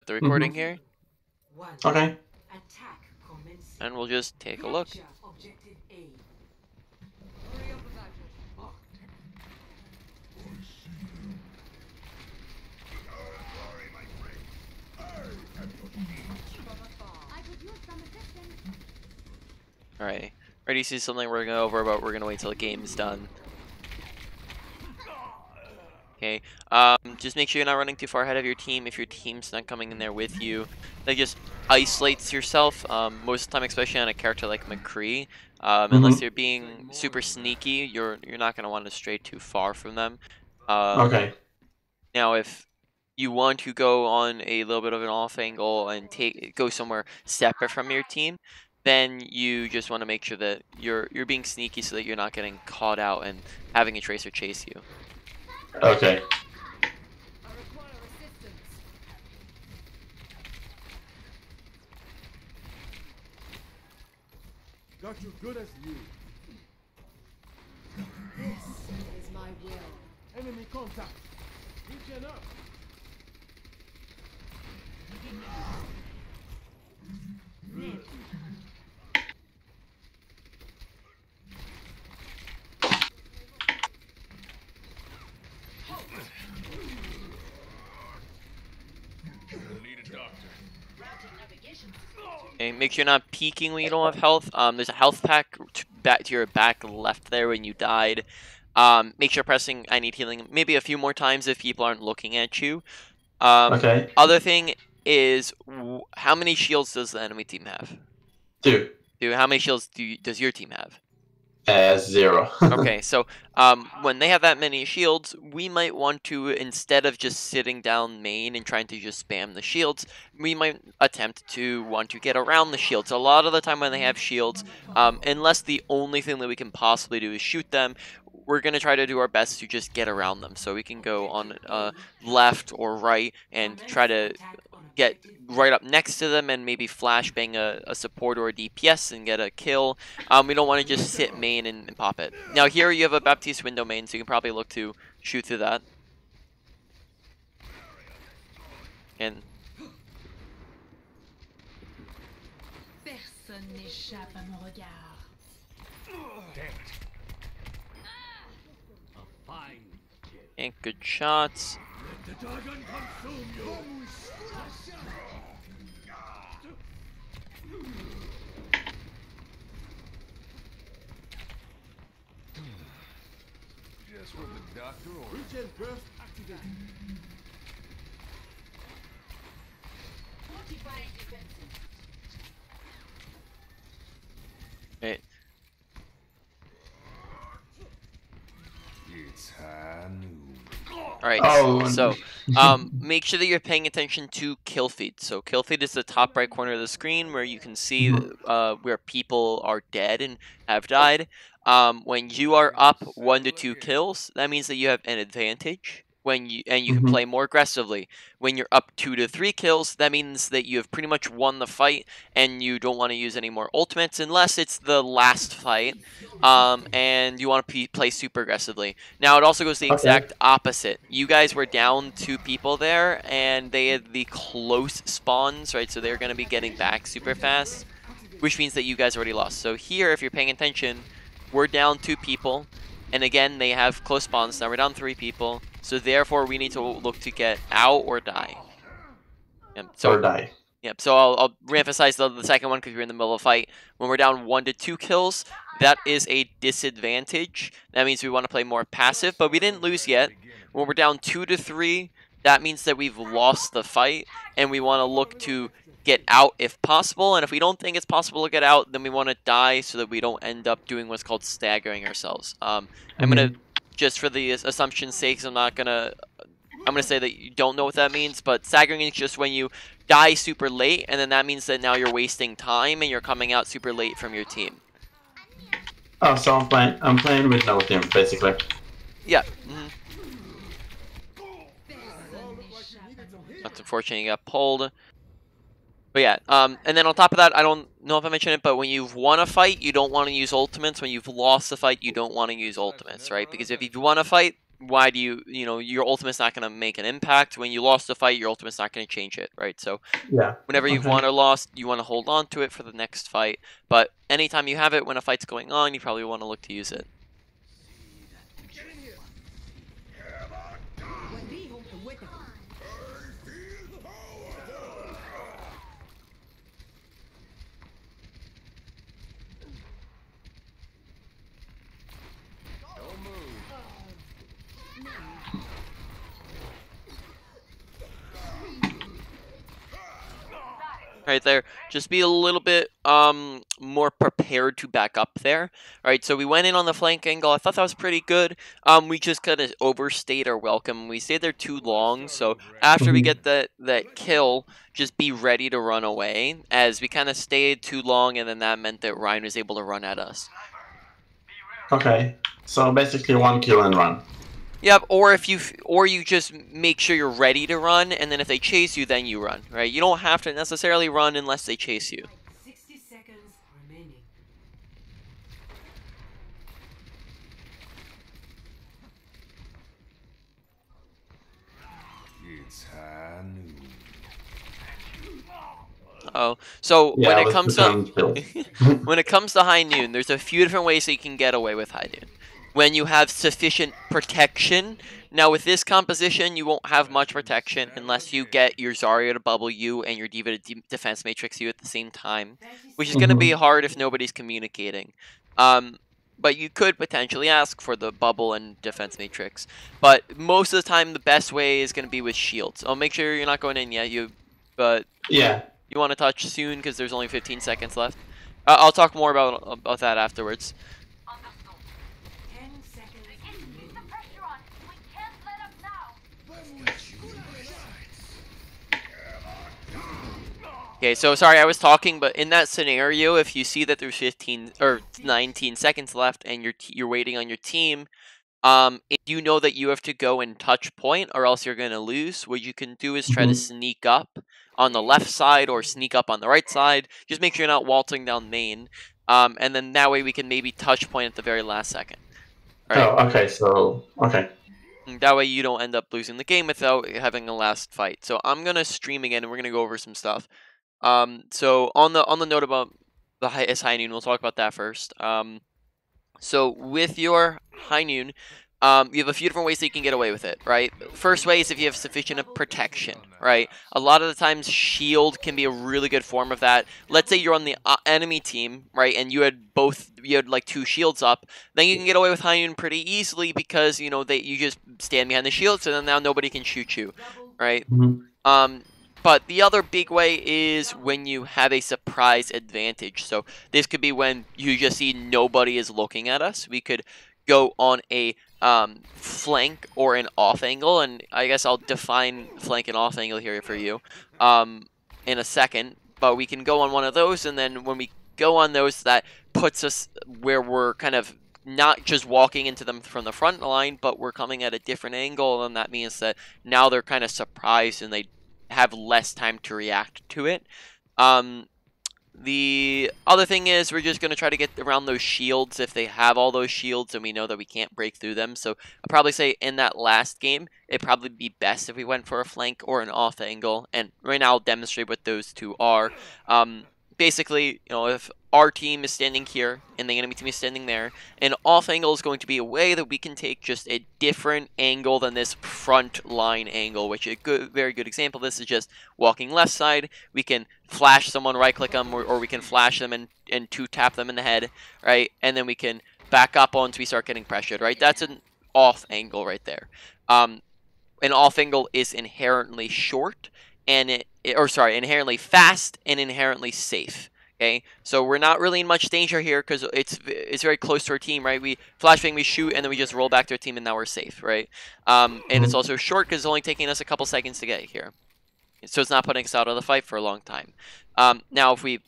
the recording here, Okay. and we'll just take a look. Alright, ready to see something we're gonna go over, but we're gonna wait till the game's done. Okay, just make sure you're not running too far ahead of your team. If your team's not coming in there with you, that just isolates yourself. Most of the time, especially on a character like McCree, unless you're being super sneaky, you're not gonna want to stray too far from them. Okay. Now, if you want to go on a little bit of an off angle and go somewhere separate from your team, then you just want to make sure that you're being sneaky so that you're not getting caught out and having a tracer chase you. Okay. Got you good as new. This is my will. Enemy contact. Region up. Okay, make sure you're not peeking when you don't have health. There's a health pack back to your back left there when you died. Make sure pressing I need healing maybe a few more times if people aren't looking at you. Okay. Other thing is, how many shields does the enemy team have? 2. How many shields does your team have? 0. Okay, so when they have that many shields, we might want to, instead of just sitting down main and trying to just spam the shields, we might attempt to want to get around the shields. A lot of the time when they have shields, unless the only thing that we can possibly do is shoot them, we're going to try to do our best to just get around them. So we can go on left or right and try to get right up next to them and maybe flashbang a support or a DPS and get a kill. We don't want to just sit main and pop it. Now here you have a Baptiste window main, so you can probably look to shoot through that. And personne n'échappe à mon regard. and good shots. Let the dragon consume you. Just what the doctor ordered. Regen burst activated. Right. It's high noon. Alright, Oh, so make sure that you're paying attention to kill feed. So kill feed is the top right corner of the screen where you can see where people are dead and have died. When you are up 1 to 2 kills, that means that you have an advantage. When you can play more aggressively. When you're up 2 to 3 kills, that means that you have pretty much won the fight, and you don't want to use any more ultimates unless it's the last fight, and you want to play super aggressively. Now it also goes the exact opposite. You guys were down 2 people there, and they had the close spawns, right? So they're going to be getting back super fast, which means that you guys already lost. So here, if you're paying attention, we're down 2 people. And again, they have close spawns. Now we're down 3 people. So therefore, we need to look to get out or die. Yep, so, or die. Yep. So I'll reemphasize the second one because you're in the middle of a fight. When we're down 1 to 2 kills, that is a disadvantage. That means we want to play more passive, but we didn't lose yet. When we're down 2 to 3, that means that we've lost the fight, and we want to look to get out if possible. And if we don't think it's possible to get out, then we want to die so that we don't end up doing what's called staggering ourselves. I'm gonna, just for the assumption's sake, I'm gonna say that you don't know what that means, but staggering is just when you die super late, and then that means that now you're wasting time and you're coming out super late from your team. Oh, so I'm playing with no team basically. Yeah. That's unfortunate you got pulled. But yeah, and then on top of that, I don't know if I mentioned it, but when you've won a fight, you don't want to use ultimates. When you've lost a fight, you don't want to use ultimates, right? Because if you've won a fight, why do your ultimate's not going to make an impact. When you lost the fight, your ultimate's not going to change it, right? So Yeah. whenever you've won or lost, you want to hold on to it for the next fight. But anytime you have it when a fight's going on, you probably want to look to use it. Right there, just be a little bit more prepared to back up there. Right, so we went in on the flank angle. I thought that was pretty good. We just kind of overstayed our welcome. We stayed there too long, so after we get that kill, just be ready to run away, as we kind of stayed too long, and then that meant that Ryan was able to run at us. Okay, so basically 1 kill and run. Yep, or you just make sure you're ready to run, and then if they chase you, then you run, right? You don't have to necessarily run unless they chase you. 60 seconds remaining. It's high noon. Oh, so Yeah, when it comes to kill. when it comes to high noon, there's a few different ways that you can get away with high noon. When you have sufficient protection. Now with this composition, you won't have much protection unless you get your Zarya to bubble you and your D.Va to defense matrix you at the same time, which is going to be hard if nobody's communicating. But you could potentially ask for the bubble and defense matrix. But most of the time, the best way is going to be with shields. I'll make sure you're not going in yet. But yeah, you want to touch soon because there's only 15 seconds left. I'll talk more about that afterwards. 10 seconds remaining. Okay, so sorry I was talking, but in that scenario, if you see that there's 15 or 19 seconds left and you're waiting on your team, if you know that you have to go and touch point or else you're gonna lose, what you can do is try to sneak up on the left side or sneak up on the right side. Just make sure you're not waltzing down main, and then that way we can maybe touch point at the very last second. All right. Oh, okay, so okay. That way you don't end up losing the game without having a last fight. So I'm gonna stream again and we're gonna go over some stuff. So on the note about the high noon, we'll talk about that first. So with your high noon, you have a few different ways that you can get away with it, right? First way is if you have sufficient protection, right? A lot of the times shield can be a really good form of that. Let's say you're on the enemy team, right, and you had like 2 shields up, then you can get away with high noon pretty easily because you just stand behind the shield, so then now nobody can shoot you, right? But the other big way is when you have a surprise advantage. So this could be when you just see nobody is looking at us. We could go on a flank or an off angle, and I guess I'll define flank and off angle here for you in a second. But we can go on one of those, and then when we go on those, that puts us where we're kind of not just walking into them from the front line, but we're coming at a different angle, and that means that now they're kind of surprised and they have less time to react to it. The other thing is we're just going to try to get around those shields if they have all those shields and we know that we can't break through them. So I'll probably say in that last game, it'd probably be best if we went for a flank or an off angle. And right now I'll demonstrate what those two are. Basically, if our team is standing here and the enemy team is standing there, an off angle is going to be a way that we can take just a different angle than this front line angle, which a very good example of this is just walking left side. We can flash someone, right click them, or we can flash them and 2-tap them in the head, right? And then we can back up once we start getting pressured, right? That's an off angle right there. An off angle is inherently short and inherently fast and inherently safe. Okay, so we're not really in much danger here because it's very close to our team, right? We flashbang, we shoot, and then we just roll back to our team, and now we're safe, right? And it's also short because it's only taking us a couple seconds to get here, so it's not putting us out of the fight for a long time. Now, if we,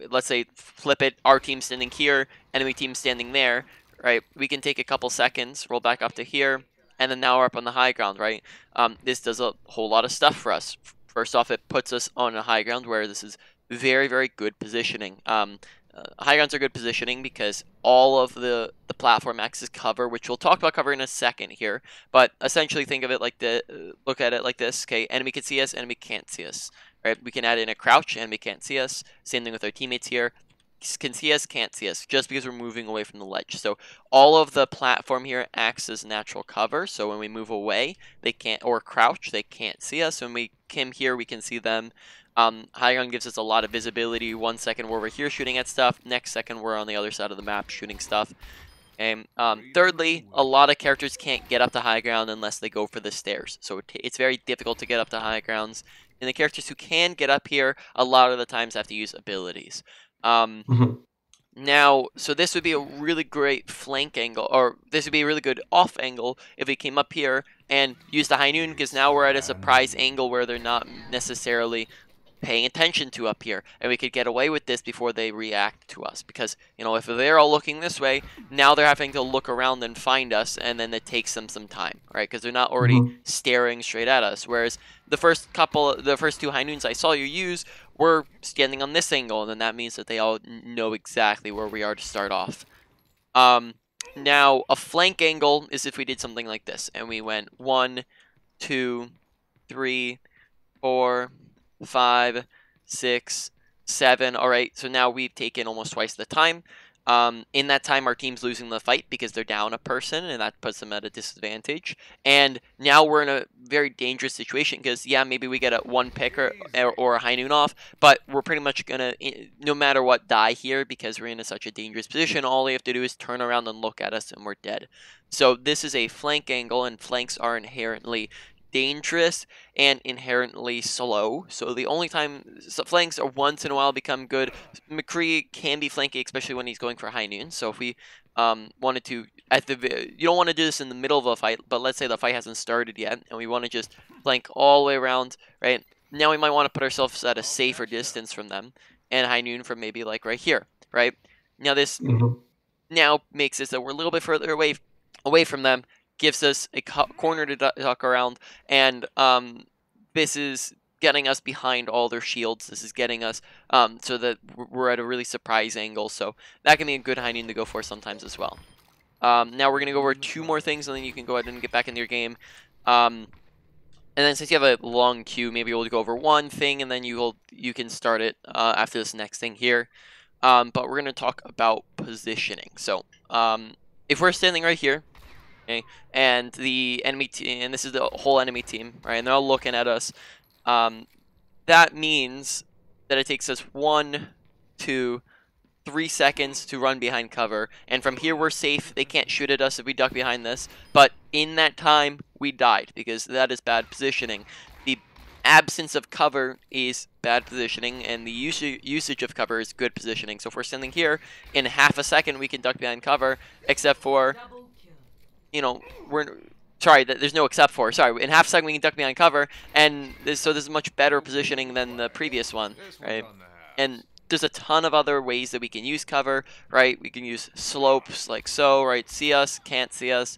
let's say flip it, our team standing here, enemy team standing there, right? We can take a couple seconds, roll back up to here, and then now we're up on the high ground, right? This does a whole lot of stuff for us. First off, it puts us on a high ground where this is very, very good positioning. high grounds are good positioning because all of the platform acts as cover, which we'll talk about cover in a second here. But essentially, think of it like look at it like this. Okay, enemy can see us, enemy can't see us. Right? We can add in a crouch, enemy can't see us. Same thing with our teammates here. Can see us, can't see us, just because we're moving away from the ledge. So all of the platform here acts as natural cover. So when we move away, they can't, or crouch, they can't see us. When we come here, we can see them. High ground gives us a lot of visibility. 1 second we're over here shooting at stuff. Next second we're on the other side of the map shooting stuff. And thirdly, a lot of characters can't get up to high ground unless they go for the stairs. So it's very difficult to get up to high grounds. And the characters who can get up here, a lot of the times have to use abilities. Now, so this would be a really great flank angle, or this would be a really good off angle if we came up here and used the high noon, because now we're at a surprise angle where they're not necessarily paying attention to up here, and we could get away with this before they react to us, because if they're all looking this way, now they're having to look around and find us, and then it takes them some time, right? Because they're not already staring straight at us. Whereas the first two high noons I saw you use were standing on this angle, and then that means that they all know exactly where we are to start off. Now a flank angle is if we did something like this, and we went 1, 2, 3, 4, 5, 6, 7. All right, so now we've taken almost twice the time. In that time, our team's losing the fight because they're down a person, and that puts them at a disadvantage. And now we're in a very dangerous situation because, yeah, maybe we get a one pick or a high noon off, but we're pretty much going to, no matter what, die here because we're in such a dangerous position. All they have to do is turn around and look at us, and we're dead. So this is a flank angle, and flanks are inherently dangerous and inherently slow. So the only time flanks are once in a while become good. McCree can be flanky, especially when he's going for high noon. So if we wanted to, you don't want to do this in the middle of a fight, but let's say the fight hasn't started yet, and we want to just flank all the way around, right? Now we might want to put ourselves at a safer distance from them, and high noon from maybe like right here, right? Now this now makes it so we're a little bit further away from them, gives us a corner to duck around, and this is getting us behind all their shields. This is getting us so that we're at a really surprise angle, so that can be a good high noon to go for sometimes as well. Now we're going to go over 2 more things, and then you can go ahead and get back into your game. And then since you have a long queue, maybe we'll go over one thing, and then you can start it after this next thing here. But we're going to talk about positioning. So if we're standing right here, okay, and the enemy team, and this is the whole enemy team, right, and they're all looking at us, that means that it takes us 1, 2, 3 seconds to run behind cover, and from here we're safe. They can't shoot at us if we duck behind this, but in that time we died because that is bad positioning. The absence of cover is bad positioning, and the usage of cover is good positioning. So if we're standing here, in half a second we can duck behind cover, except for, there's no except for. Sorry, in half a second we can duck behind cover, and this is much better positioning than the previous one, right? And there's a ton of other ways that we can use cover, right? We can use slopes like so, right? See us, can't see us.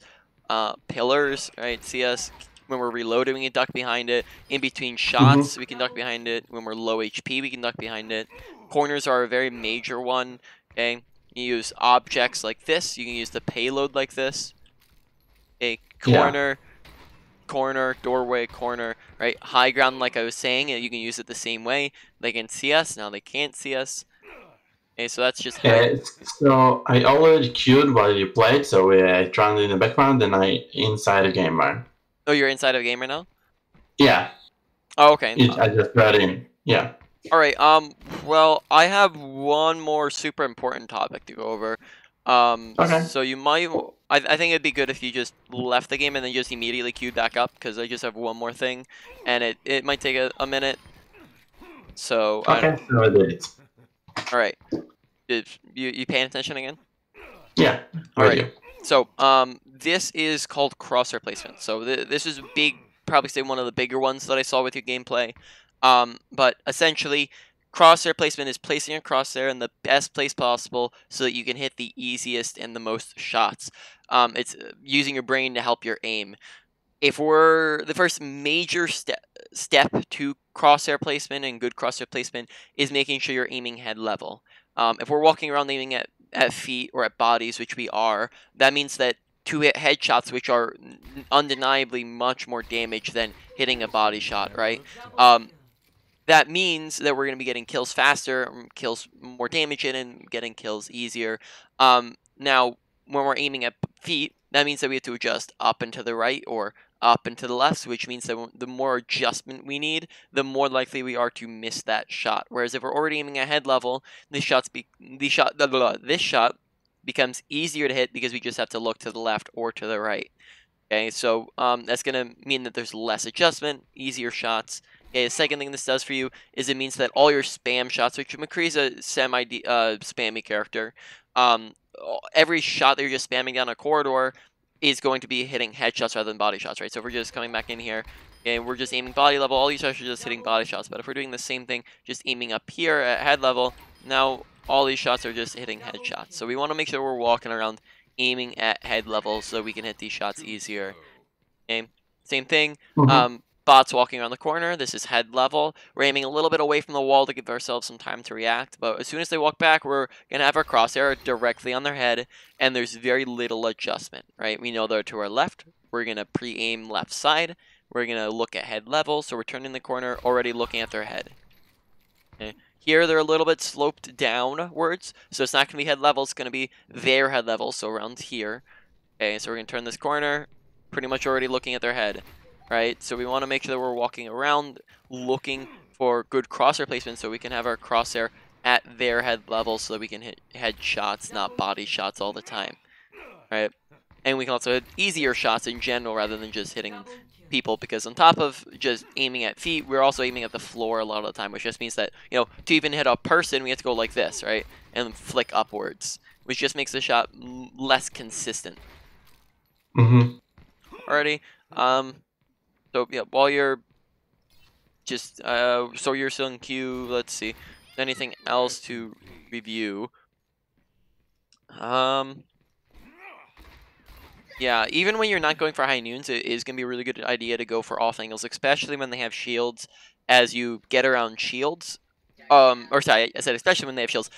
Pillars, right? See us. When we're reloading, we can duck behind it. In between shots, we can duck behind it. When we're low HP, we can duck behind it. Corners are a very major one, okay? You use objects like this. You can use the payload like this. A corner, doorway, corner, right? High ground, like I was saying, you can use it the same way. They can see us, now they can't see us. Okay, so that's just so I already queued while you played, so I turned in the background and I inside the game, right? Oh, you're inside of a game right now? Yeah. Oh, okay. I just got in. Yeah. Alright, well, I have one more super important topic to go over. Okay. So you might, I think it'd be good if you just left the game and then just immediately queued back up, because I just have one more thing, and it might take a minute. So okay, so I did it. Alright. You paying attention again? Yeah. Alright. So this is called crosshair placement. So this is probably say one of the bigger ones that I saw with your gameplay. But essentially, crosshair placement is placing a crosshair in the best place possible so that you can hit the easiest and the most shots. It's using your brain to help your aim. if we're the first major step to crosshair placement and good crosshair placement is making sure you're aiming head level. If we're walking around aiming at feet or at bodies, which we are, that means that to hit headshots, which are undeniably much more damage than hitting a body shot, right? That means that we're going to be getting kills faster, kills more damage in, and getting kills easier. Now, when we're aiming at feet, that means that we have to adjust up and to the right or up and to the left, which means that the more adjustment we need, the more likely we are to miss that shot. Whereas if we're already aiming at head level, this shot becomes easier to hit because we just have to look to the left or to the right. Okay, so that's going to mean that there's less adjustment, easier shots. Okay, the second thing this does for you is it means that all your spam shots, which McCree's a spammy character, every shot that you're just spamming down a corridor is going to be hitting headshots rather than body shots, right? So if we're just coming back in here and we're just aiming body level, all these shots are just hitting body shots. But if we're doing the same thing, just aiming up here at head level, now all these shots are just hitting headshots. So we want to make sure we're walking around aiming at head level so we can hit these shots easier. Okay, same thing. Bots walking around the corner. This is head level. We're aiming a little bit away from the wall to give ourselves some time to react. But as soon as they walk back, we're going to have our crosshair directly on their head. And there's very little adjustment, right? We know they're to our left. We're going to pre-aim left side. We're going to look at head level. So we're turning the corner, already looking at their head. Okay. Here, they're a little bit sloped downwards. So it's not going to be head level. It's going to be their head level. So around here. Okay, so we're going to turn this corner. Pretty much already looking at their head. Right, so we want to make sure that we're walking around looking for good crosshair placement so we can have our crosshair at their head level so that we can hit head shots, not body shots all the time. Right, and we can also hit easier shots in general rather than just hitting people, because on top of just aiming at feet, we're also aiming at the floor a lot of the time, which just means that, you know, to even hit a person, we have to go like this, right, and flick upwards, which just makes the shot less consistent. Alrighty, so yeah, while you're just so you're still in queue, let's see, anything else to review? Yeah, even when you're not going for high noons, it is gonna be a really good idea to go for off angles, especially when they have shields. As you get around shields, or sorry, I said especially when they have shields.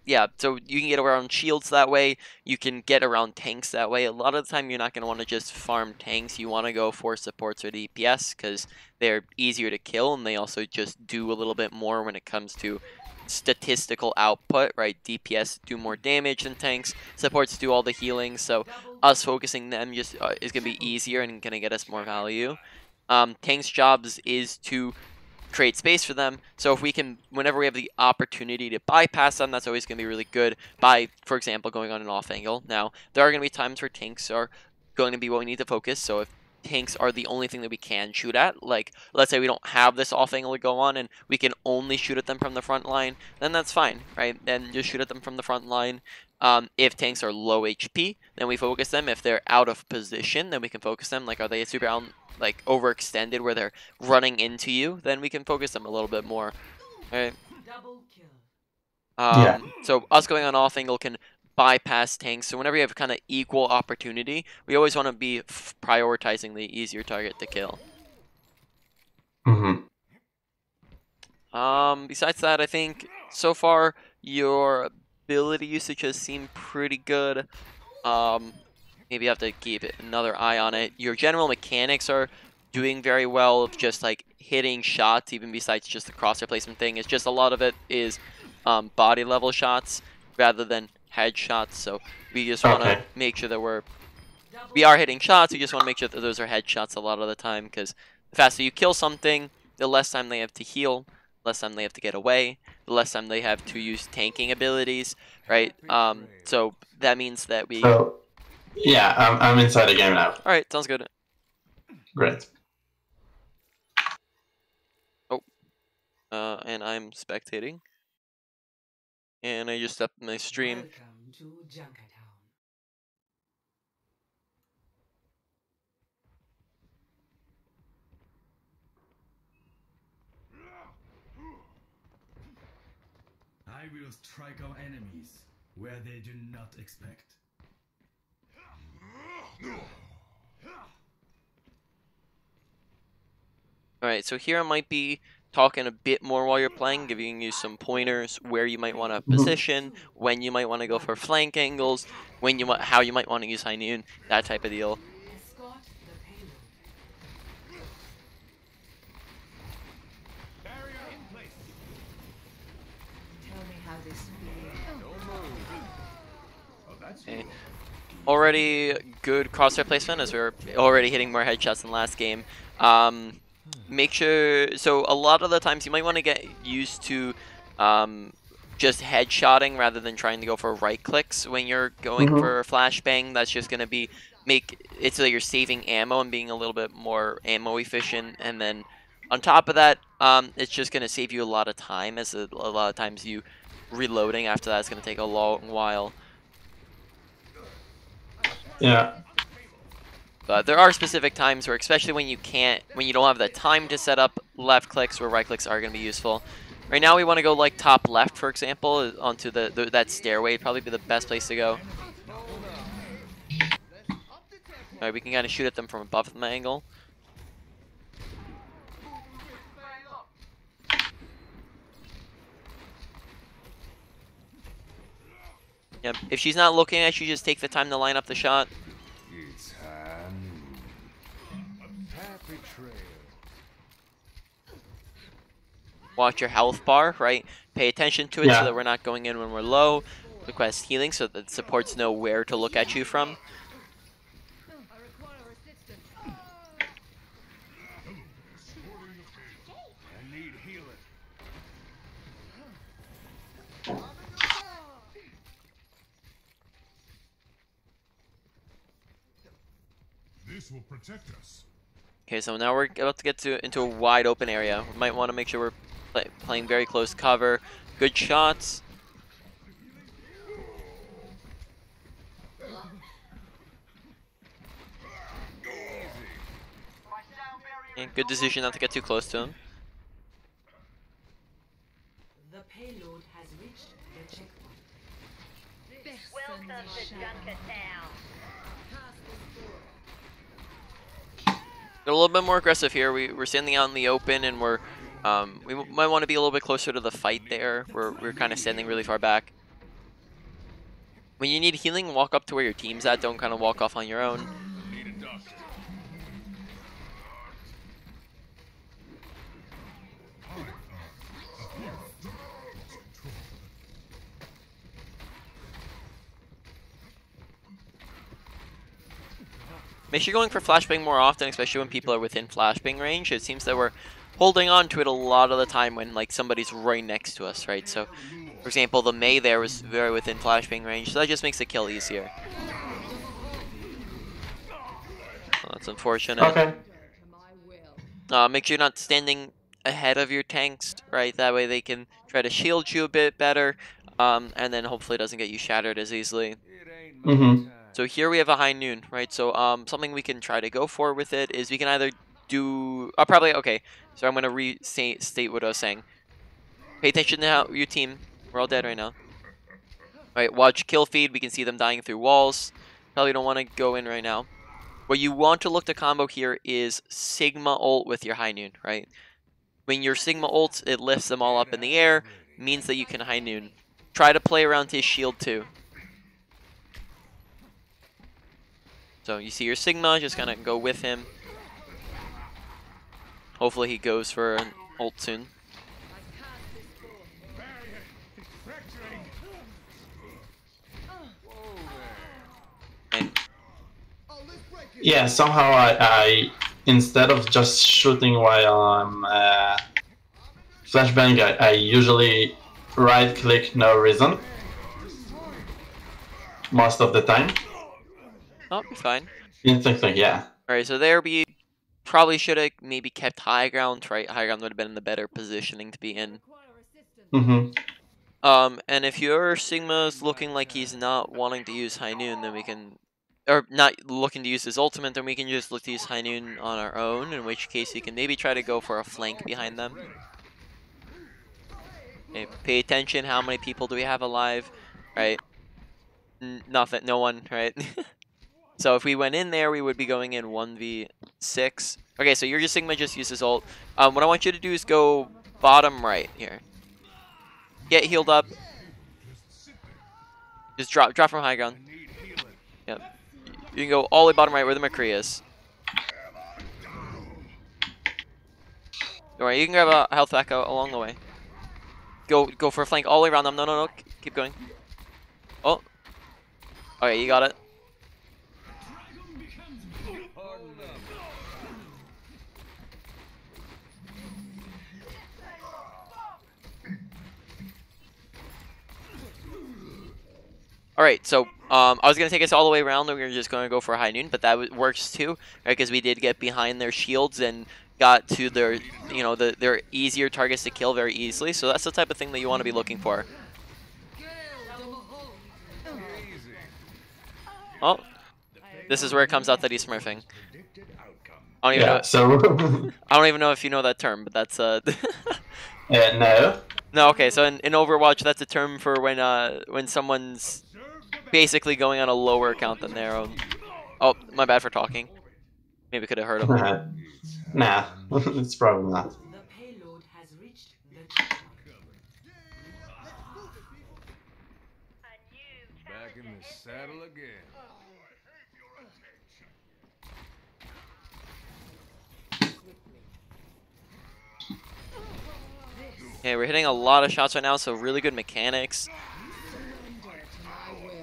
Yeah, so you can get around shields that way. You can get around tanks that way. A lot of the time, you're not going to want to just farm tanks. You want to go for supports or DPS because they're easier to kill, and they also just do a little bit more when it comes to statistical output, right? DPS do more damage than tanks. Supports do all the healing, so us focusing them just is going to be easier and going to get us more value. Tanks' jobs is to create space for them. So if we can, whenever we have the opportunity to bypass them, that's always going to be really good by, for example, going on an off angle. Now, there are going to be times where tanks are going to be what we need to focus. So if tanks are the only thing that we can shoot at, like let's say we don't have this off angle to go on and we can only shoot at them from the front line, then that's fine, right? Then just shoot at them from the front line. If tanks are low HP, then we focus them. If they're out of position, then we can focus them. Like, are they super out, like overextended where they're running into you, then we can focus them a little bit more. Right? Yeah. So us going on off angle can bypass tanks. So whenever you have kind of equal opportunity, we always want to be prioritizing the easier target to kill. Besides that, I think so far your ability usage has seemed pretty good. Maybe you have to keep another eye on it. Your general mechanics are doing very well of just like hitting shots, even besides just the crosshair placement thing. It's just a lot of it is body level shots rather than headshots. So we just want to make sure that we are hitting shots. We just want to make sure that those are headshots a lot of the time, because the faster you kill something, the less time they have to heal, less time they have to get away, the less time they have to use tanking abilities, right? So that means that we... So, yeah, I'm inside the game now. Alright, sounds good. Great. Oh. And I'm spectating. And I just stepped my stream. Welcome to Junkertown. I will strike our enemies where they do not expect. Alright, so here I might be talking a bit more while you're playing, giving you some pointers where you might want to position, when you might want to go for flank angles, when you how you might want to use high noon, that type of deal. Escort the payload. Barrier in place. Tell me how this feels. Okay. Already good crosshair placement as we're already hitting more headshots than last game. Make sure, so a lot of the times you might want to get used to just headshotting rather than trying to go for right clicks when you're going for a flashbang. That's just going to be make it so that you're saving ammo and being a little bit more ammo efficient, and then on top of that, it's just going to save you a lot of time, as a lot of times you reloading after that is going to take a long while. Yeah. But there are specific times where, especially when you don't have the time to set up left clicks, where right clicks are going to be useful. Right now we want to go like top left, for example, onto that stairway. It'd probably be the best place to go. Alright, we can kind of shoot at them from above from the angle. Yep. If she's not looking at you, just take the time to line up the shot. It's happy trail. Watch your health bar, right? Pay attention to it so that we're not going in when we're low. Request healing so that supports know where to look at you from. I require assistance. I need healing. This will protect us. Okay, so now we're about to get into a wide open area. We might want to make sure we're playing very close cover. Good shots. And good decision not to get too close to him. The payload has reached the checkpoint. Welcome to Junkertown. Get a little bit more aggressive here. We're standing out in the open, and we might want to be a little bit closer to the fight there. We're kind of standing really far back. When you need healing, walk up to where your team's at. Don't kind of walk off on your own. Make sure you're going for flashbang more often, especially when people are within flashbang range. It seems that we're holding on to it a lot of the time when like somebody's right next to us, right? So, for example, the Mei there was very within flashbang range, so that just makes the kill easier. Well, that's unfortunate. Okay. Make sure you're not standing ahead of your tanks, right? That way they can try to shield you a bit better, and then hopefully it doesn't get you shattered as easily. So here we have a high noon, right? So something we can try to go for with it is we can either do... okay. So I'm going to restate what I was saying. Pay attention to how your team... We're all dead right now. Alright, watch kill feed. We can see them dying through walls. Probably don't want to go in right now. What you want to look to combo here is Sigma ult with your high noon, right? When your Sigma ults, it lifts them all up in the air. Means that you can high noon. Try to play around his shield too. So you see your Sigma, just kind of go with him. Hopefully he goes for an ult soon. And Yeah, somehow I instead of just shooting while I'm flashbang, I usually right click no reason most of the time. oh, you're fine. Instantly, yeah. Alright, so there we probably should have maybe kept high ground, right? High ground would have been in the better positioning to be in. And if your Sigma's looking like he's not wanting to use high noon, then we can... Or not looking to use his ultimate, then we can just look to use high noon on our own, in which case you can maybe try to go for a flank behind them. Okay, pay attention, how many people do we have alive, right? Nothing, no one, right? So if we went in there, we would be going in 1v 6. Okay, so your Sigma just used his ult. What I want you to do is go bottom right here. Get healed up. Just drop from high ground. Yep. You can go all the way bottom right where the McCree is. Don't worry, you can grab a health back out along the way. Go for a flank all the way around them. No. Keep going. Oh. Okay, you got it. Alright, so I was going to take us all the way around and we were just going to go for a high noon, but that works too, right? Because we did get behind their shields and got to their, you know, their easier targets to kill very easily. So that's the type of thing that you want to be looking for. Oh, this is where it comes out that he's smurfing. I don't even know. So I don't even know if you know that term, but that's no. No, okay. So in Overwatch, that's a term for when someone's basically going on a lower count than their own. Oh, my bad for talking. Maybe could have heard him. Nah, it's probably not. The payload has reached the checkpoint. Back in the saddle again. Okay, we're hitting a lot of shots right now, so really good mechanics.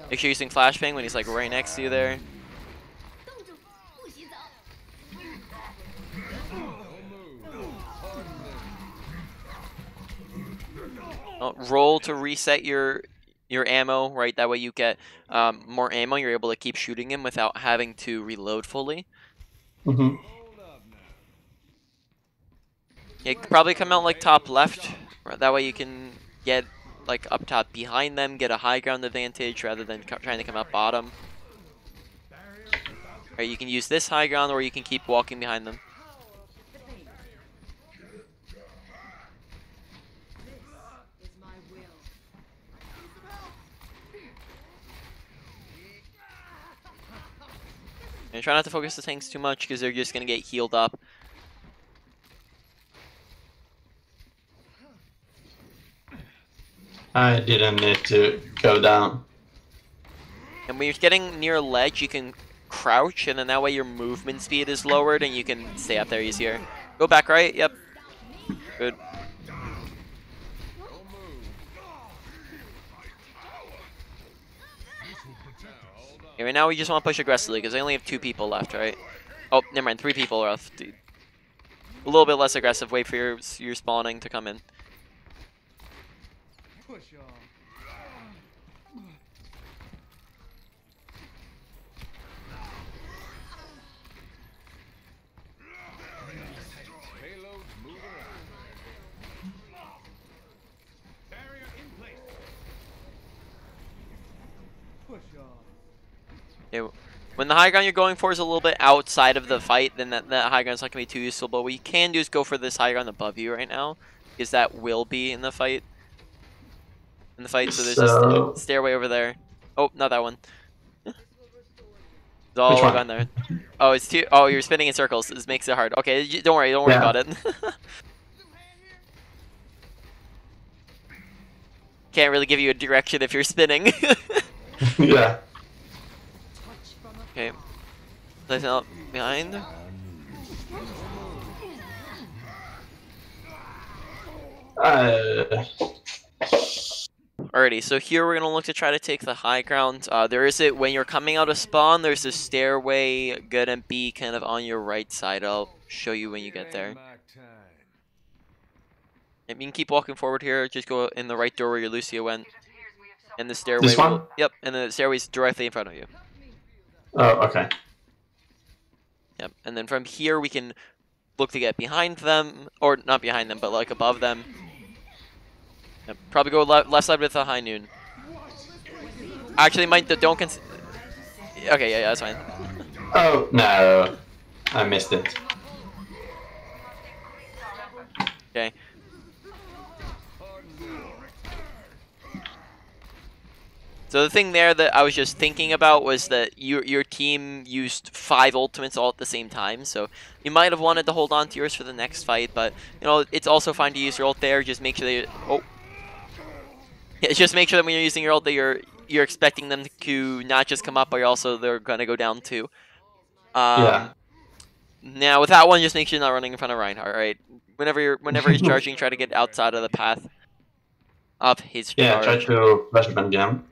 Make sure you're using flashbang when he's like right next to you there. Oh, roll to reset your ammo, right? That way you get more ammo. You're able to keep shooting him without having to reload fully. Mm-hmm. Yeah, probably come out like top left. Right? That way you can get like up top behind them, get a high ground advantage rather than trying to come out bottom. Right, you can use this high ground or you can keep walking behind them. And try not to focus the tanks too much because they're just going to get healed up. I didn't need to go down. And when you're getting near a ledge, you can crouch, and then that way your movement speed is lowered and you can stay up there easier. Go back right, yep. Good. Okay, right now we just want to push aggressively because they only have 2 people left, right? Oh, never mind, 3 people left. Dude. A little bit less aggressive, wait for your spawning to come in. Push on. Payload's moving around. Barrier in place. Push on. Okay, when the high ground you're going for is a little bit outside of the fight, then that high ground's not going to be too useful. But what you can do is go for this high ground above you right now, because that will be in the fight. So there's a stairway over there. Oh, not that one. It's all Which one? gone there. Oh, it's too. Oh, you're spinning in circles. This makes it hard. Okay, don't worry Yeah. about it. Can't really give you a direction if you're spinning. Yeah. Okay. Placing up behind. Alrighty, so here we're gonna look to try to take the high ground. When you're coming out of spawn, there's a stairway gonna be kind of on your right side. I'll show you when you get there. And you can keep walking forward here. Just go in the right door where your Lucia went, and the stairway. This one? Yep, and the stairway's directly in front of you. Oh, okay. Yep, and then from here we can look to get behind them, or not behind them, but like above them. Yep, probably go left side with a high noon. Actually, don't okay, yeah, that's fine. Oh, no. I missed it. Okay. So the thing there that I was just thinking about was that your team used 5 ultimates all at the same time, so you might have wanted to hold on to yours for the next fight, but you know it's also fine to use your ult there. Just make sure that just make sure that when you're using your ult that you're expecting them to not just come up, but also they're gonna go down too. Yeah. Now with that one, just make sure you're not running in front of Reinhardt. Right, whenever he's charging, try to get outside of the path of his Yeah, try charge. to flashbang them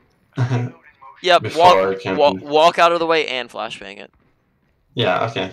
Yep, before camping. walk out of the way and flashbang it. Yeah, okay.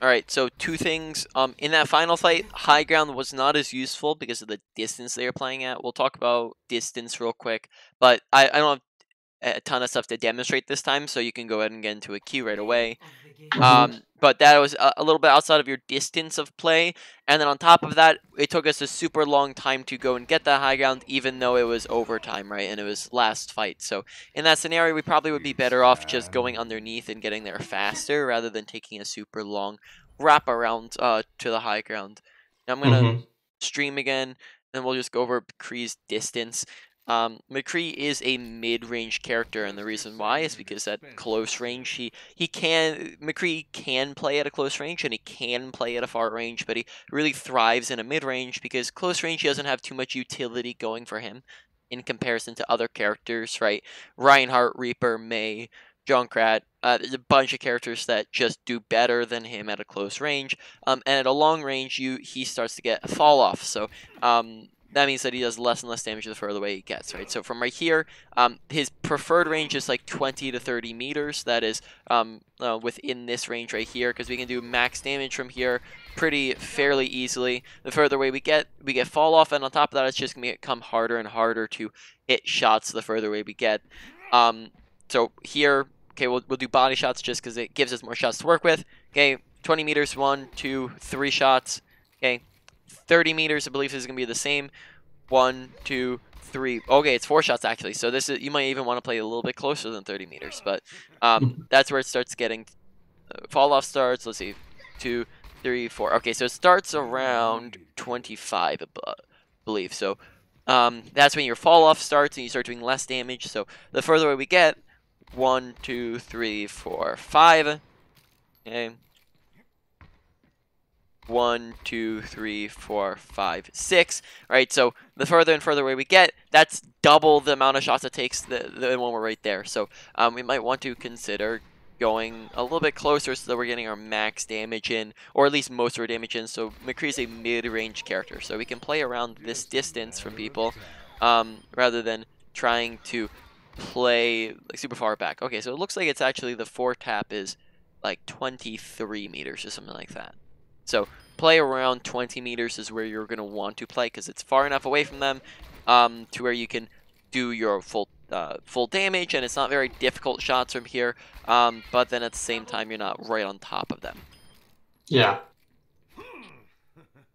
Alright, so 2 things. In that final fight, high ground was not as useful because of the distance they were playing at. We'll talk about distance real quick, but I don't have a ton of stuff to demonstrate this time, so you can go ahead and get into a queue right away. But that was a little bit outside of your distance of play, and then on top of that, it took us a super long time to go and get that high ground, even though it was overtime, right, and it was last fight. So in that scenario, we probably would be better off just going underneath and getting there faster, rather than taking a super long wrap around to the high ground. Now I'm gonna stream again, and we'll just go over McCree's distance. McCree is a mid-range character, and the reason why is because at close range, McCree can play at a close range, and he can play at a far range, but he really thrives in a mid-range because close range he doesn't have too much utility going for him in comparison to other characters, right? Reinhardt, Reaper, Mei, Junkrat, there's a bunch of characters that just do better than him at a close range, and at a long range, he starts to get a fall off, so that means that he does less and less damage the further away he gets, right? So from right here, his preferred range is like 20 to 30 meters. That is within this range right here, because we can do max damage from here fairly easily. The further away we get fall off, and on top of that, it's just going to become harder and harder to hit shots the further away we get. So here, okay, we'll do body shots just because it gives us more shots to work with. Okay, 20 meters, 1, 2, 3 shots. Okay, 30 meters, I believe, is going to be the same. 1, 2, 3. Okay, it's 4 shots actually. So this is, you might even want to play a little bit closer than 30 meters, but that's where it starts getting fall off starts. Let's see, 2, 3, 4. Okay, so it starts around 25, I believe. So that's when your fall off starts and you start doing less damage. So the further away we get, 1, 2, 3, 4, 5. Okay. 1, 2, 3, 4, 5, 6. Right, so the further and further away we get, that's double the amount of shots it takes than when we're right there. So we might want to consider going a little bit closer so that we're getting our max damage in, or at least most of our damage in. So McCree is a mid-range character, so we can play around this distance from people rather than trying to play like super far back. Okay, so it looks like it's actually the 4-tap is like 23 meters or something like that. So play around 20 meters is where you're going to want to play because it's far enough away from them to where you can do your full damage, and it's not very difficult shots from here, but then at the same time you're not right on top of them. Yeah.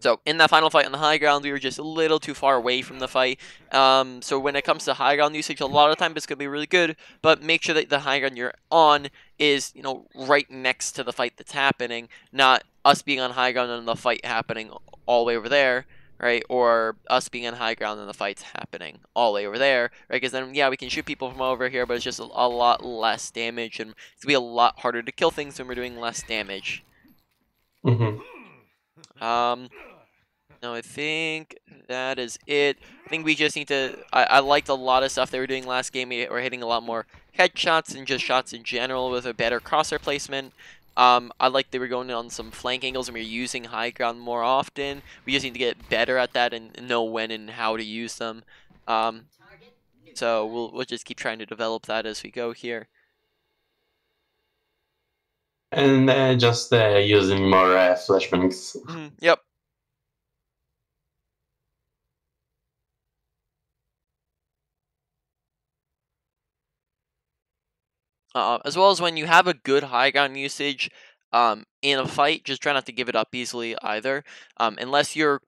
So in that final fight on the high ground, we were just a little too far away from the fight. So when it comes to high ground usage, a lot of the time it's going to be really good, but make sure that the high ground you're on is, you know, right next to the fight that's happening, not us being on high ground and the fight happening all the way over there, right? Or us being on high ground and the fight's happening all the way over there, right? Because then, yeah, we can shoot people from over here, but it's just a lot less damage, and it's going to be a lot harder to kill things when we're doing less damage. No, I think that is it. I think we just need to... I liked a lot of stuff they were doing last game. We were hitting a lot more headshots and just shots in general with a better crosshair placement. I like they were going on some flank angles and we were using high ground more often. We just need to get better at that and know when and how to use them. So we'll just keep trying to develop that as we go here. And just using more flashbangs. Yep. As well as when you have a good high ground usage, in a fight, just try not to give it up easily either. Unless you're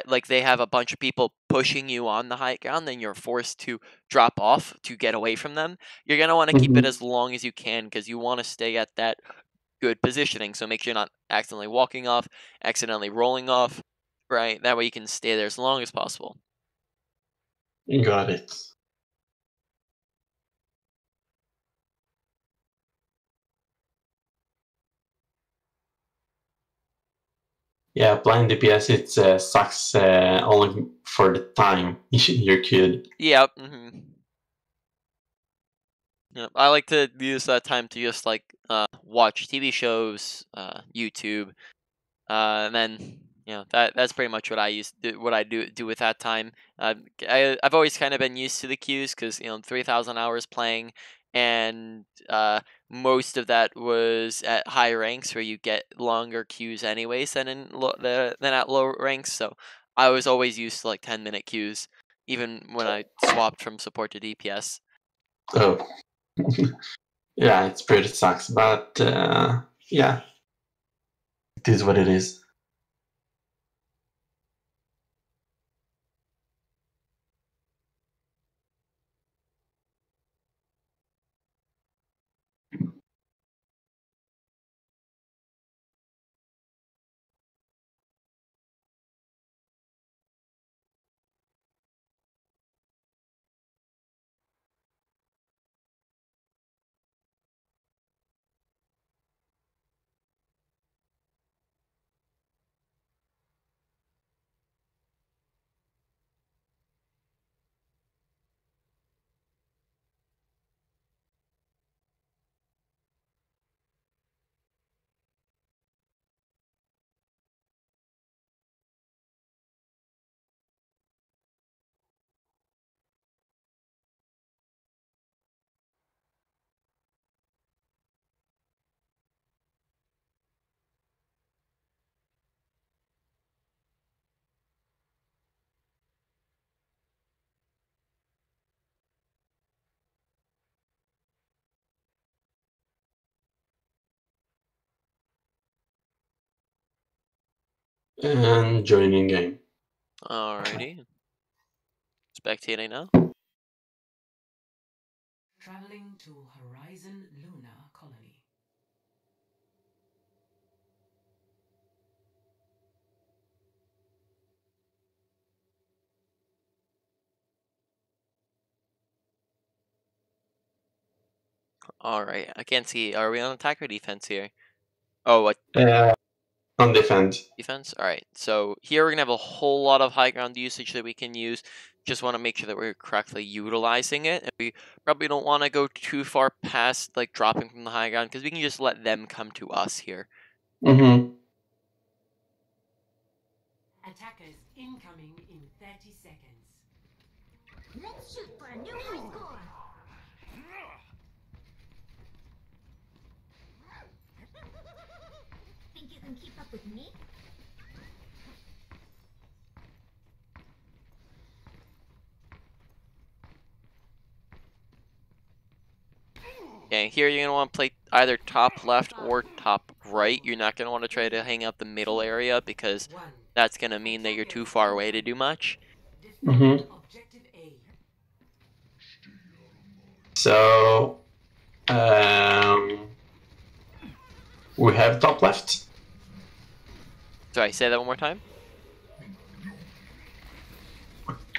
like they have a bunch of people pushing you on the high ground, then you're forced to drop off to get away from them. You're gonna want to keep it Mhm. as long as you can because you want to stay at that good positioning. So make sure you're not accidentally walking off, accidentally rolling off, right? That way you can stay there as long as possible. Got it. Yeah, blind DPS it sucks only for the time you're queued. Yeah. Yeah, I like to use that time to just like watch TV shows, YouTube, and then that's pretty much what I what I do with that time. I've always kind of been used to the queues because 3,000 hours playing, and most of that was at high ranks where you get longer queues anyways than than at low ranks. So I was always used to like 10-minute queues, even when I swapped from support to DPS. Oh. Yeah, it's pretty sucks, but yeah, it is what it is. And joining game. Alrighty. Spectating now. Traveling to Horizon Lunar Colony. Alright, I can't see. Are we on attack or defense here? Oh, what? On defense. Defense? Alright, so here we're going to have a whole lot of high ground usage that we can use. Just want to make sure that we're correctly utilizing it. And we probably don't want to go too far past like dropping from the high ground because we can just let them come to us here. Mm-hmm. Attackers incoming in 30 seconds. Let's shoot for a new high score. Think you can keep up with me? Okay, here you're going to want to play either top left or top right. You're not going to want to try to hang out the middle area because that's going to mean that you're too far away to do much. Mm-hmm. Objective A. So we have top left. Sorry, say that one more time.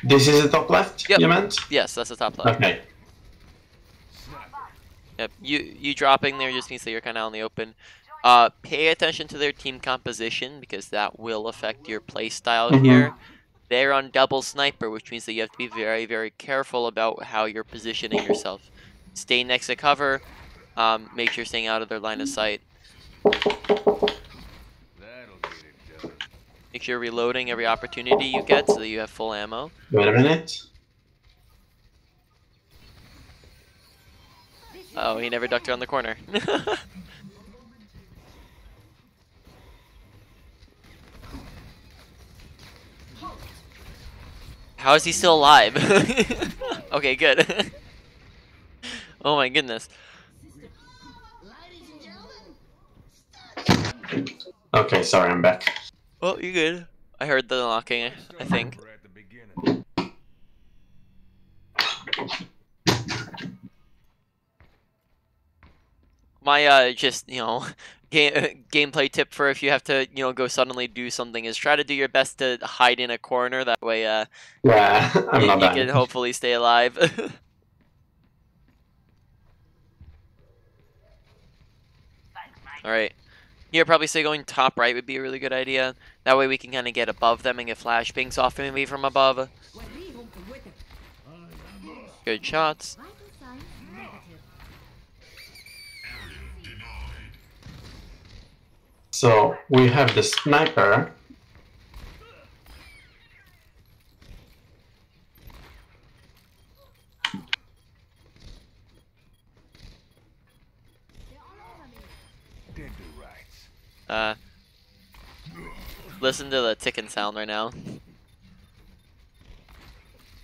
This is the top left, Yep. you meant? Yes, that's the top left. Okay. Yep, you dropping there just means that you're kind of on the open. Pay attention to their team composition because that will affect your play style here. They're on double sniper, which means that you have to be very, very careful about how you're positioning yourself. Stay next to cover. Make sure you're staying out of their line of sight. That'll get it done. Make sure you're reloading every opportunity you get so that you have full ammo. Wait a minute. Oh, he never ducked around the corner. How is he still alive? Okay, good. Oh my goodness. Okay, sorry, I'm back. Well, you're good. I heard the knocking, I think. We're at the beginning. My just gameplay tip for if you have to go suddenly do something is try to do your best to hide in a corner. That way, Yeah, I'm not you dying. can hopefully stay alive. All right. Here, probably say going top right would be a really good idea. That way we can kind of get above them and get flashbangs off maybe from above. Good shots. Vital signs negative. So we have the sniper. Dead to rights. Listen to the ticking sound right now.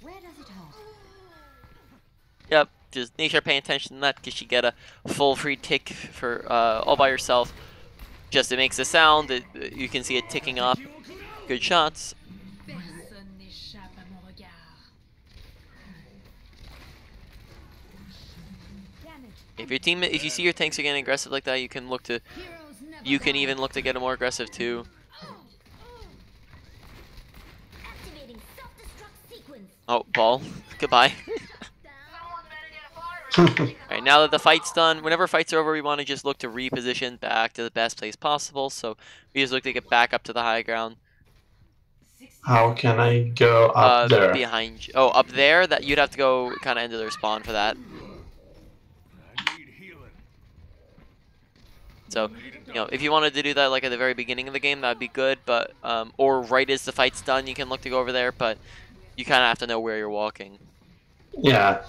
Where does it hurt? Yep, just make sure you're paying attention to that because you get a full free tick for all by yourself. Just it makes a sound, you can see it ticking up. Good shots. Personne n'échappe à mon regard. Damage. If you see your tanks are getting aggressive like that, you can look to even look to get them more aggressive too. Activating self-destruct sequence. Oh, ball. Goodbye. Alright, now that the fight's done, whenever fights are over, we want to just look to reposition back to the best place possible. So we just look to get back up to the high ground. How can I go up there? Behind you. Oh, up there? That you'd have to go kind of into their spawn for that. I need healing. So, if you wanted to do that like at the very beginning of the game, that'd be good. But or right as the fight's done, you can look to go over there. But you kind of have to know where you're walking. Yeah.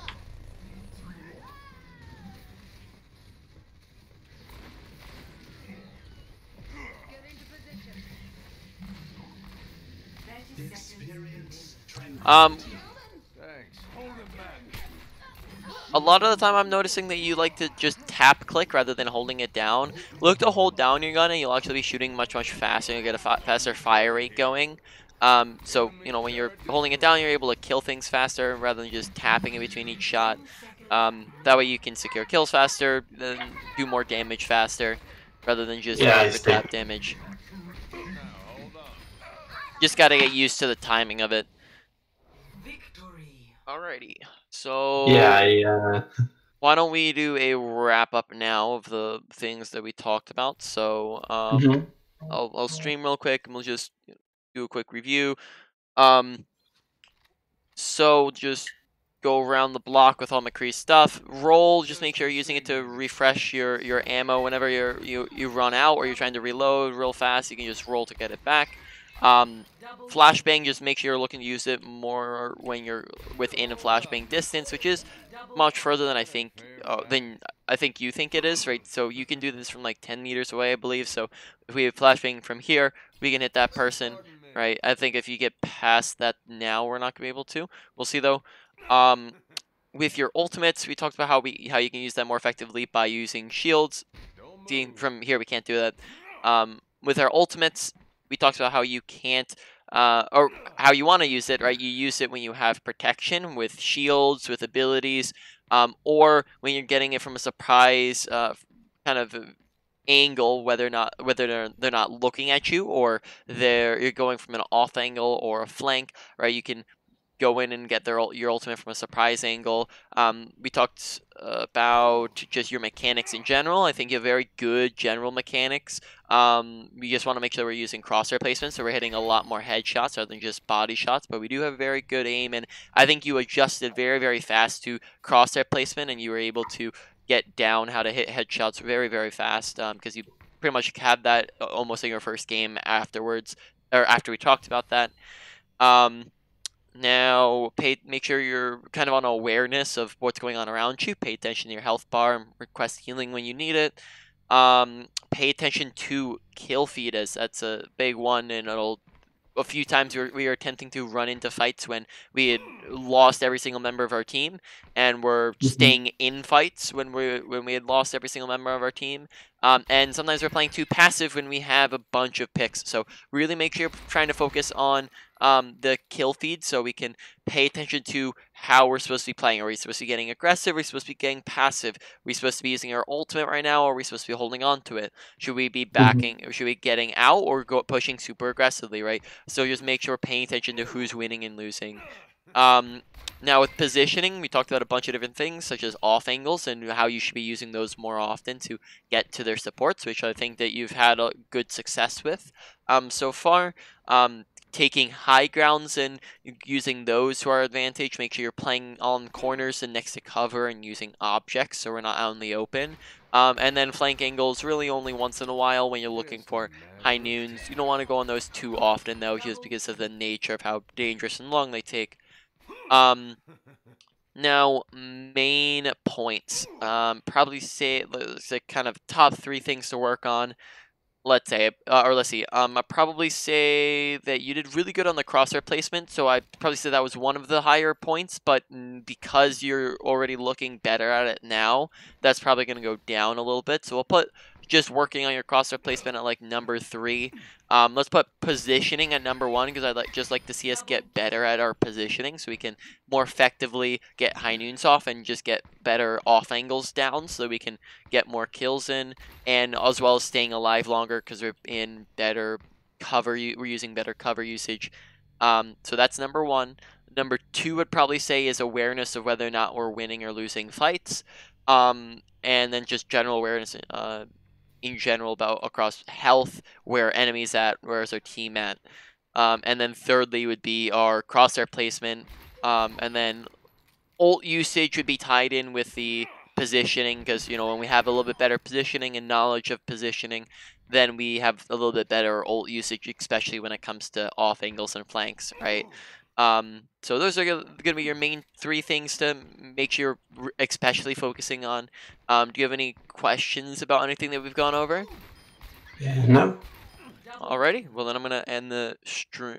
Thanks. Hold him back. A lot of the time I'm noticing that you like to just tap click rather than holding it down. Look to hold down your gun and you'll actually be shooting much faster. You'll get a faster fire rate going. So, when you're holding it down, you're able to kill things faster rather than just tapping in between each shot. That way you can secure kills faster, then do more damage faster rather than just tap damage. Now, hold on. Just gotta get used to the timing of it. Victory. Alrighty. So Yeah. why don't we do a wrap up now of the things that we talked about? So Mhm. I'll stream real quick and we'll just do a quick review. So just go around the block with all McCree's stuff. Roll, just make sure you're using it to refresh your ammo whenever you run out or you're trying to reload real fast. You can just roll to get it back. Flashbang, just make sure you're looking to use it more when you're within a flashbang distance, which is much further than I think you think it is, right? So you can do this from like 10 meters away, I believe. So if we have flashbang from here, we can hit that person, right? I think if you get past that now, we're not gonna be able to. We'll see though. With your ultimates, we talked about how you can use that more effectively by using shields. Seeing from here, we can't do that. With our ultimates, we talked about how you can't, or how you want to use it, right? You use it when you have protection with shields, with abilities, or when you're getting it from a surprise kind of angle, whether they're not looking at you or you're going from an off angle or a flank, right? You can go in and get your ultimate from a surprise angle. We talked about just your mechanics in general. I think you have very good general mechanics. We just want to make sure we're using crosshair placement, so we're hitting a lot more headshots rather than just body shots, but we do have very good aim, and I think you adjusted very, very fast to crosshair placement, and you were able to get down how to hit headshots very, very fast, because you pretty much had that almost in your first game afterwards, or after we talked about that. Now, make sure you're kind of on awareness of what's going on around you. Pay attention to your health bar and request healing when you need it. Pay attention to kill feed, as that's a big one, and a few times we were attempting to run into fights when we had lost every single member of our team, and we're staying in fights when we had lost every single member of our team. And sometimes we're playing too passive when we have a bunch of picks. So really make sure you're trying to focus on the kill feed so we can pay attention to how we're supposed to be playing. Are we supposed to be getting aggressive? Are we supposed to be getting passive? Are we supposed to be using our ultimate right now? Or are we supposed to be holding on to it? Should we be backing? Should we be getting out or pushing super aggressively, right? So just make sure we're paying attention to who's winning and losing. Now with positioning, we talked about a bunch of different things such as off angles and how you should be using those more often to get to their supports, which I think that you've had a good success with so far. Taking high grounds and using those to our advantage. Make sure you're playing on corners and next to cover and using objects so we're not out in the open. And then flank angles really only once in a while when you're looking for high noons. You don't want to go on those too often though, just because of the nature of how dangerous and long they take. Now, main points. Probably say kind of top 3 things to work on. Let's say, let's see. I'd probably say that you did really good on the crosshair placement, so I'd probably say that was one of the higher points, but because you're already looking better at it now, that's probably going to go down a little bit. So we'll put just working on your crosshair placement at like number 3. Let's put positioning at number 1 because I'd just like to see us get better at our positioning so we can more effectively get high noons off and just get better off angles down so we can get more kills in, and as well as staying alive longer because we're in better cover. We're using better cover usage. So that's number 1. Number 2 I'd probably say is awareness of whether or not we're winning or losing fights. And then just general awareness in general about across health, where enemies at, where's our team at. And then thirdly would be our crosshair placement. And then ult usage would be tied in with the positioning because, you know, when we have a little bit better positioning and knowledge of positioning, then we have a little bit better ult usage, especially when it comes to off angles and flanks, right? So those are going to be your main 3 things to make sure you're especially focusing on. Do you have any questions about anything that we've gone over? No. Alrighty, well then I'm going to end the stream.